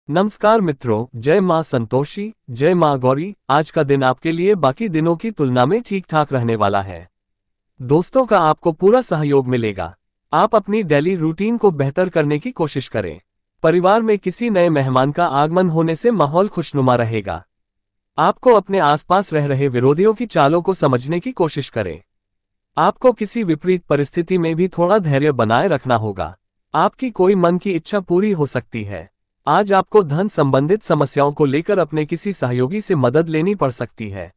नमस्कार मित्रों, जय माँ संतोषी, जय माँ गौरी। आज का दिन आपके लिए बाकी दिनों की तुलना में ठीक ठाक रहने वाला है। दोस्तों का आपको पूरा सहयोग मिलेगा। आप अपनी डेली रूटीन को बेहतर करने की कोशिश करें। परिवार में किसी नए मेहमान का आगमन होने से माहौल खुशनुमा रहेगा। आपको अपने आसपास रह रहे विरोधियों की चालों को समझने की कोशिश करें। आपको किसी विपरीत परिस्थिति में भी थोड़ा धैर्य बनाए रखना होगा। आपकी कोई मन की इच्छा पूरी हो सकती है। आज आपको धन संबंधित समस्याओं को लेकर अपने किसी सहयोगी से मदद लेनी पड़ सकती है।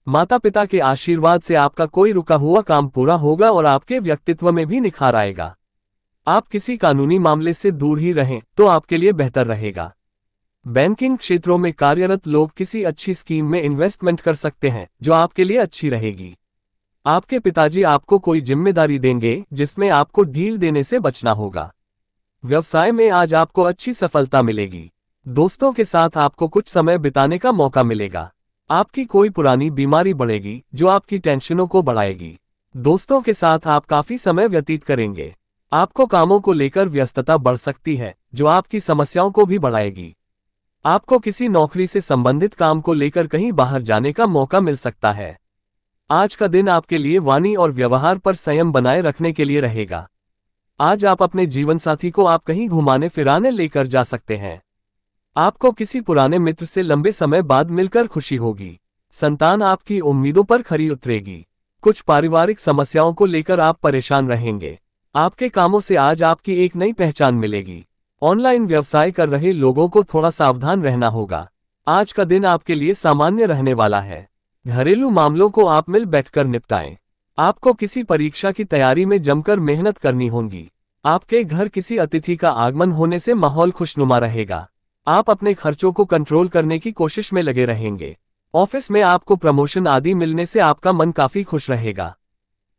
माता पिता के आशीर्वाद से आपका कोई रुका हुआ काम पूरा होगा और आपके व्यक्तित्व में भी निखार आएगा। आप किसी कानूनी मामले से दूर ही रहें तो आपके लिए बेहतर रहेगा। बैंकिंग क्षेत्रों में कार्यरत लोग किसी अच्छी स्कीम में इन्वेस्टमेंट कर सकते हैं जो आपके लिए अच्छी रहेगी। आपके पिताजी आपको कोई जिम्मेदारी देंगे जिसमें आपको ढील देने से बचना होगा। व्यवसाय में आज आपको अच्छी सफलता मिलेगी। दोस्तों के साथ आपको कुछ समय बिताने का मौका मिलेगा। आपकी कोई पुरानी बीमारी बढ़ेगी जो आपकी टेंशनों को बढ़ाएगी। दोस्तों के साथ आप काफी समय व्यतीत करेंगे। आपको कामों को लेकर व्यस्तता बढ़ सकती है जो आपकी समस्याओं को भी बढ़ाएगी। आपको किसी नौकरी से संबंधित काम को लेकर कहीं बाहर जाने का मौका मिल सकता है। आज का दिन आपके लिए वाणी और व्यवहार पर संयम बनाए रखने के लिए रहेगा। आज आप अपने जीवनसाथी को आप कहीं घुमाने फिराने लेकर जा सकते हैं। आपको किसी पुराने मित्र से लंबे समय बाद मिलकर खुशी होगी। संतान आपकी उम्मीदों पर खरी उतरेगी। कुछ पारिवारिक समस्याओं को लेकर आप परेशान रहेंगे। आपके कामों से आज आपकी एक नई पहचान मिलेगी। ऑनलाइन व्यवसाय कर रहे लोगों को थोड़ा सावधान रहना होगा। आज का दिन आपके लिए सामान्य रहने वाला है। घरेलू मामलों को आप मिल बैठकर निपटाएं। आपको किसी परीक्षा की तैयारी में जमकर मेहनत करनी होगी। आपके घर किसी अतिथि का आगमन होने से माहौल खुशनुमा रहेगा। आप अपने खर्चों को कंट्रोल करने की कोशिश में लगे रहेंगे। ऑफिस में आपको प्रमोशन आदि मिलने से आपका मन काफी खुश रहेगा।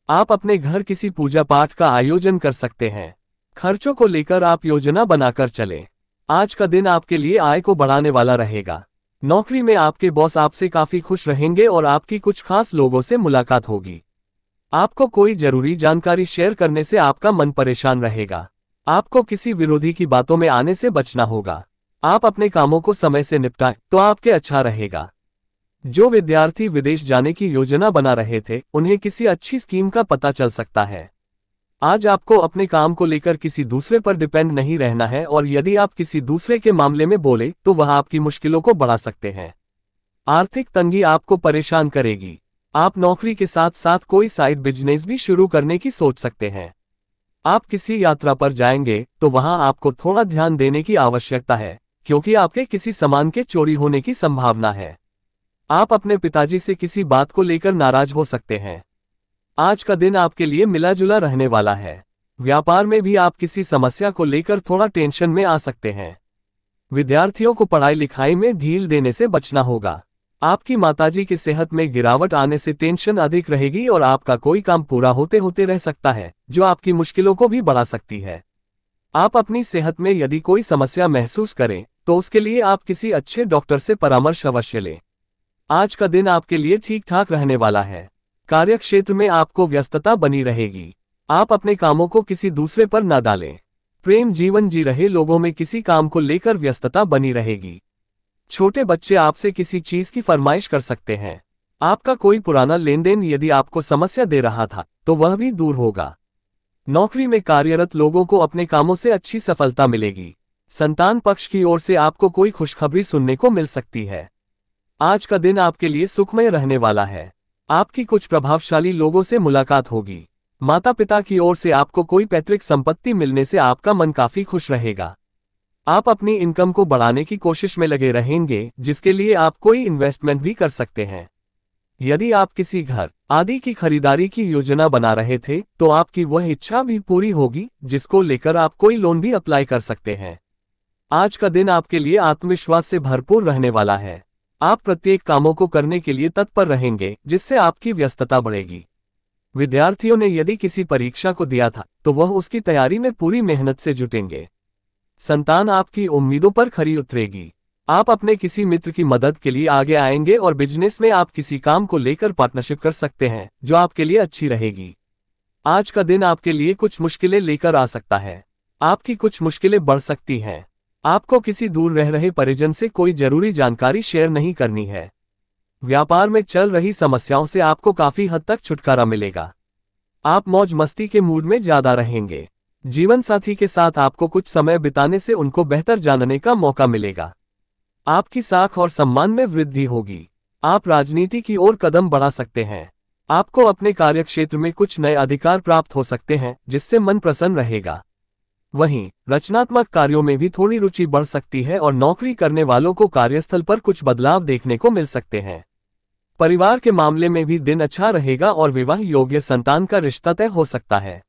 आप अपने घर किसी पूजा पाठ का आयोजन कर सकते हैं। खर्चों को लेकर आप योजना बनाकर चलें। आज का दिन आपके लिए आय को बढ़ाने वाला रहेगा। नौकरी में आपके बॉस आपसे काफी खुश रहेंगे और आपकी कुछ खास लोगों से मुलाकात होगी। आपको कोई जरूरी जानकारी शेयर करने से आपका मन परेशान रहेगा। आपको किसी विरोधी की बातों में आने से बचना होगा। आप अपने कामों को समय से निपटाएं तो आपके अच्छा रहेगा। जो विद्यार्थी विदेश जाने की योजना बना रहे थे उन्हें किसी अच्छी स्कीम का पता चल सकता है। आज आपको अपने काम को लेकर किसी दूसरे पर डिपेंड नहीं रहना है और यदि आप किसी दूसरे के मामले में बोले तो वह आपकी मुश्किलों को बढ़ा सकते हैं। आर्थिक तंगी आपको परेशान करेगी। आप नौकरी के साथ साथ कोई साइड बिजनेस भी शुरू करने की सोच सकते हैं। आप किसी यात्रा पर जाएंगे तो वहां आपको थोड़ा ध्यान देने की आवश्यकता है क्योंकि आपके किसी सामान के चोरी होने की संभावना है। आप अपने पिताजी से किसी बात को लेकर नाराज हो सकते हैं। आज का दिन आपके लिए मिला जुला रहने वाला है। व्यापार में भी आप किसी समस्या को लेकर थोड़ा टेंशन में आ सकते हैं। विद्यार्थियों को पढ़ाई लिखाई में ढील देने से बचना होगा। आपकी माताजी की सेहत में गिरावट आने से टेंशन अधिक रहेगी और आपका कोई काम पूरा होते होते रह सकता है जो आपकी मुश्किलों को भी बढ़ा सकती है। आप अपनी सेहत में यदि कोई समस्या महसूस करें तो उसके लिए आप किसी अच्छे डॉक्टर से परामर्श अवश्य लें। आज का दिन आपके लिए ठीक ठाक रहने वाला है। कार्यक्षेत्र में आपको व्यस्तता बनी रहेगी। आप अपने कामों को किसी दूसरे पर न डालें। प्रेम जीवन जी रहे लोगों में किसी काम को लेकर व्यस्तता बनी रहेगी। छोटे बच्चे आपसे किसी चीज की फरमाइश कर सकते हैं। आपका कोई पुराना लेन देन यदि आपको समस्या दे रहा था तो वह भी दूर होगा। नौकरी में कार्यरत लोगों को अपने कामों से अच्छी सफलता मिलेगी। संतान पक्ष की ओर से आपको कोई खुशखबरी सुनने को मिल सकती है। आज का दिन आपके लिए सुखमय रहने वाला है। आपकी कुछ प्रभावशाली लोगों से मुलाकात होगी। माता पिता की ओर से आपको कोई पैतृक संपत्ति मिलने से आपका मन काफी खुश रहेगा। आप अपनी इनकम को बढ़ाने की कोशिश में लगे रहेंगे जिसके लिए आप कोई इन्वेस्टमेंट भी कर सकते हैं। यदि आप किसी घर आदि की खरीदारी की योजना बना रहे थे तो आपकी वह इच्छा भी पूरी होगी जिसको लेकर आप कोई लोन भी अप्लाई कर सकते हैं। आज का दिन आपके लिए आत्मविश्वास से भरपूर रहने वाला है। आप प्रत्येक कामों को करने के लिए तत्पर रहेंगे जिससे आपकी व्यस्तता बढ़ेगी। विद्यार्थियों ने यदि किसी परीक्षा को दिया था तो वह उसकी तैयारी में पूरी मेहनत से जुटेंगे। संतान आपकी उम्मीदों पर खरी उतरेगी। आप अपने किसी मित्र की मदद के लिए आगे आएंगे और बिजनेस में आप किसी काम को लेकर पार्टनरशिप कर सकते हैं जो आपके लिए अच्छी रहेगी। आज का दिन आपके लिए कुछ मुश्किलें लेकर आ सकता है। आपकी कुछ मुश्किलें बढ़ सकती हैं। आपको किसी दूर रह रहे परिजन से कोई जरूरी जानकारी शेयर नहीं करनी है। व्यापार में चल रही समस्याओं से आपको काफी हद तक छुटकारा मिलेगा। आप मौज मस्ती के मूड में ज्यादा रहेंगे। जीवन साथी के साथ आपको कुछ समय बिताने से उनको बेहतर जानने का मौका मिलेगा। आपकी साख और सम्मान में वृद्धि होगी। आप राजनीति की ओर कदम बढ़ा सकते हैं। आपको अपने कार्यक्षेत्र में कुछ नए अधिकार प्राप्त हो सकते हैं, जिससे मन प्रसन्न रहेगा। वहीं रचनात्मक कार्यों में भी थोड़ी रुचि बढ़ सकती है और नौकरी करने वालों को कार्यस्थल पर कुछ बदलाव देखने को मिल सकते हैं। परिवार के मामले में भी दिन अच्छा रहेगा और विवाह योग्य संतान का रिश्ता तय हो सकता है,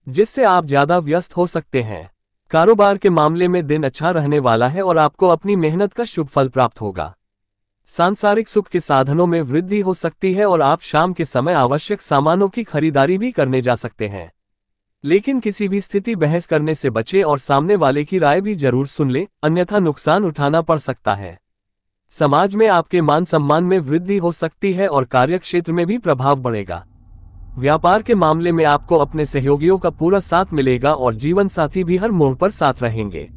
जिससे आप ज्यादा व्यस्त हो सकते हैं। कारोबार के मामले में दिन अच्छा रहने वाला है और आपको अपनी मेहनत का शुभ फल प्राप्त होगा। सांसारिक सुख के साधनों में वृद्धि हो सकती है और आप शाम के समय आवश्यक सामानों की खरीदारी भी करने जा सकते हैं। लेकिन किसी भी स्थिति बहस करने से बचें और सामने वाले की राय भी जरूर सुन लें, अन्यथा नुकसान उठाना पड़ सकता है। समाज में आपके मान सम्मान में वृद्धि हो सकती है और कार्यक्षेत्र में भी प्रभाव बढ़ेगा। व्यापार के मामले में आपको अपने सहयोगियों का पूरा साथ मिलेगा और जीवन साथी भी हर मोड़ पर साथ रहेंगे।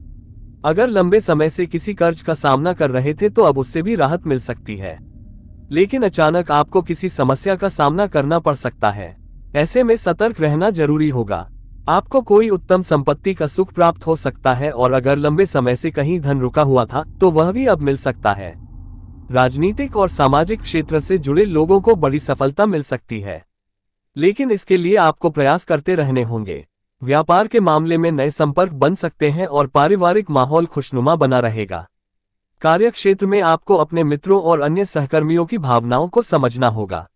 अगर लंबे समय से किसी कर्ज का सामना कर रहे थे तो अब उससे भी राहत मिल सकती है, लेकिन अचानक आपको किसी समस्या का सामना करना पड़ सकता है। ऐसे में सतर्क रहना जरूरी होगा। आपको कोई उत्तम संपत्ति का सुख प्राप्त हो सकता है और अगर लंबे समय से कहीं धन रुका हुआ था तो वह भी अब मिल सकता है। राजनीतिक और सामाजिक क्षेत्र से जुड़े लोगों को बड़ी सफलता मिल सकती है, लेकिन इसके लिए आपको प्रयास करते रहने होंगे। व्यापार के मामले में नए संपर्क बन सकते हैं और पारिवारिक माहौल खुशनुमा बना रहेगा। कार्यक्षेत्र में आपको अपने मित्रों और अन्य सहकर्मियों की भावनाओं को समझना होगा।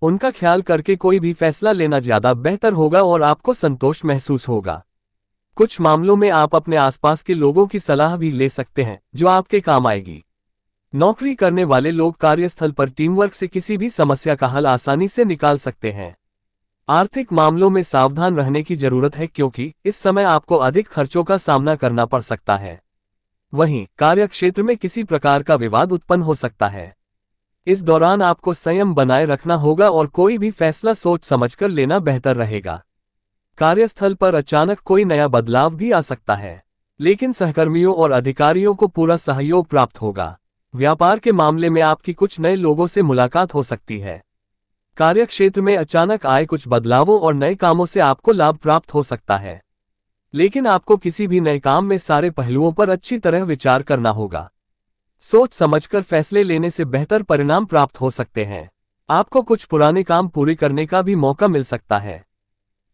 उनका ख्याल करके कोई भी फैसला लेना ज्यादा बेहतर होगा और आपको संतोष महसूस होगा। कुछ मामलों में आप अपने आसपास के लोगों की सलाह भी ले सकते हैं, जो आपके काम आएगी। नौकरी करने वाले लोग कार्यस्थल पर टीमवर्क से किसी भी समस्या का हल आसानी से निकाल सकते हैं। आर्थिक मामलों में सावधान रहने की जरूरत है, क्योंकि इस समय आपको अधिक खर्चों का सामना करना पड़ सकता है। वहीं कार्यक्षेत्र में किसी प्रकार का विवाद उत्पन्न हो सकता है। इस दौरान आपको संयम बनाए रखना होगा और कोई भी फैसला सोच समझकर लेना बेहतर रहेगा। कार्यस्थल पर अचानक कोई नया बदलाव भी आ सकता है, लेकिन सहकर्मियों और अधिकारियों को पूरा सहयोग प्राप्त होगा। व्यापार के मामले में आपकी कुछ नए लोगों से मुलाकात हो सकती है। कार्यक्षेत्र में अचानक आए कुछ बदलावों और नए कामों से आपको लाभ प्राप्त हो सकता है, लेकिन आपको किसी भी नए काम में सारे पहलुओं पर अच्छी तरह विचार करना होगा। सोच समझकर फैसले लेने से बेहतर परिणाम प्राप्त हो सकते हैं। आपको कुछ पुराने काम पूरे करने का भी मौका मिल सकता है।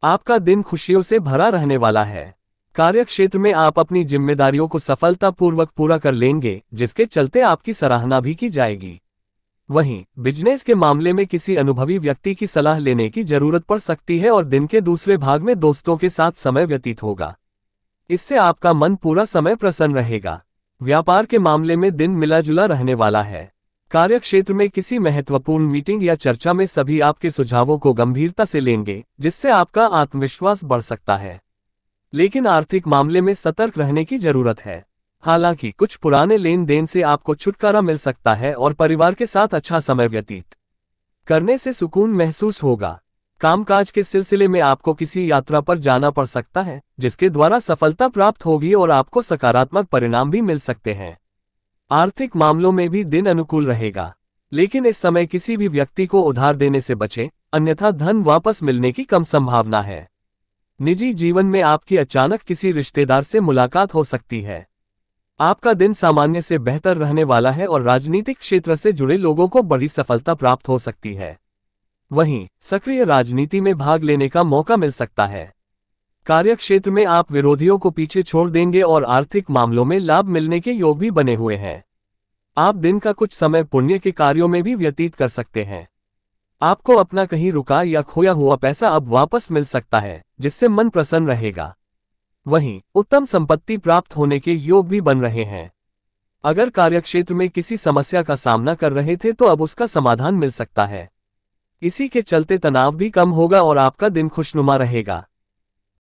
आपका दिन खुशियों से भरा रहने वाला है। कार्यक्षेत्र में आप अपनी जिम्मेदारियों को सफलतापूर्वक पूरा कर लेंगे, जिसके चलते आपकी सराहना भी की जाएगी। वहीं बिजनेस के मामले में किसी अनुभवी व्यक्ति की सलाह लेने की जरूरत पड़ सकती है और दिन के दूसरे भाग में दोस्तों के साथ समय व्यतीत होगा। इससे आपका मन पूरा समय प्रसन्न रहेगा। व्यापार के मामले में दिन मिला जुला रहने वाला है। कार्यक्षेत्र में किसी महत्वपूर्ण मीटिंग या चर्चा में सभी आपके सुझावों को गंभीरता से लेंगे, जिससे आपका आत्मविश्वास बढ़ सकता है। लेकिन आर्थिक मामले में सतर्क रहने की जरूरत है। हालांकि कुछ पुराने लेन देन से आपको छुटकारा मिल सकता है और परिवार के साथ अच्छा समय व्यतीत करने से सुकून महसूस होगा। कामकाज के सिलसिले में आपको किसी यात्रा पर जाना पड़ सकता है, जिसके द्वारा सफलता प्राप्त होगी और आपको सकारात्मक परिणाम भी मिल सकते हैं। आर्थिक मामलों में भी दिन अनुकूल रहेगा, लेकिन इस समय किसी भी व्यक्ति को उधार देने से बचें, अन्यथा धन वापस मिलने की कम संभावना है। निजी जीवन में आपकी अचानक किसी रिश्तेदार से मुलाकात हो सकती है। आपका दिन सामान्य से बेहतर रहने वाला है और राजनीतिक क्षेत्र से जुड़े लोगों को बड़ी सफलता प्राप्त हो सकती है। वहीं सक्रिय राजनीति में भाग लेने का मौका मिल सकता है। कार्यक्षेत्र में आप विरोधियों को पीछे छोड़ देंगे और आर्थिक मामलों में लाभ मिलने के योग भी बने हुए हैं। आप दिन का कुछ समय पुण्य के कार्यों में भी व्यतीत कर सकते हैं। आपको अपना कहीं रुका या खोया हुआ पैसा अब वापस मिल सकता है, जिससे मन प्रसन्न रहेगा। वहीं उत्तम संपत्ति प्राप्त होने के योग भी बन रहे हैं। अगर कार्यक्षेत्र में किसी समस्या का सामना कर रहे थे तो अब उसका समाधान मिल सकता है। इसी के चलते तनाव भी कम होगा और आपका दिन खुशनुमा रहेगा।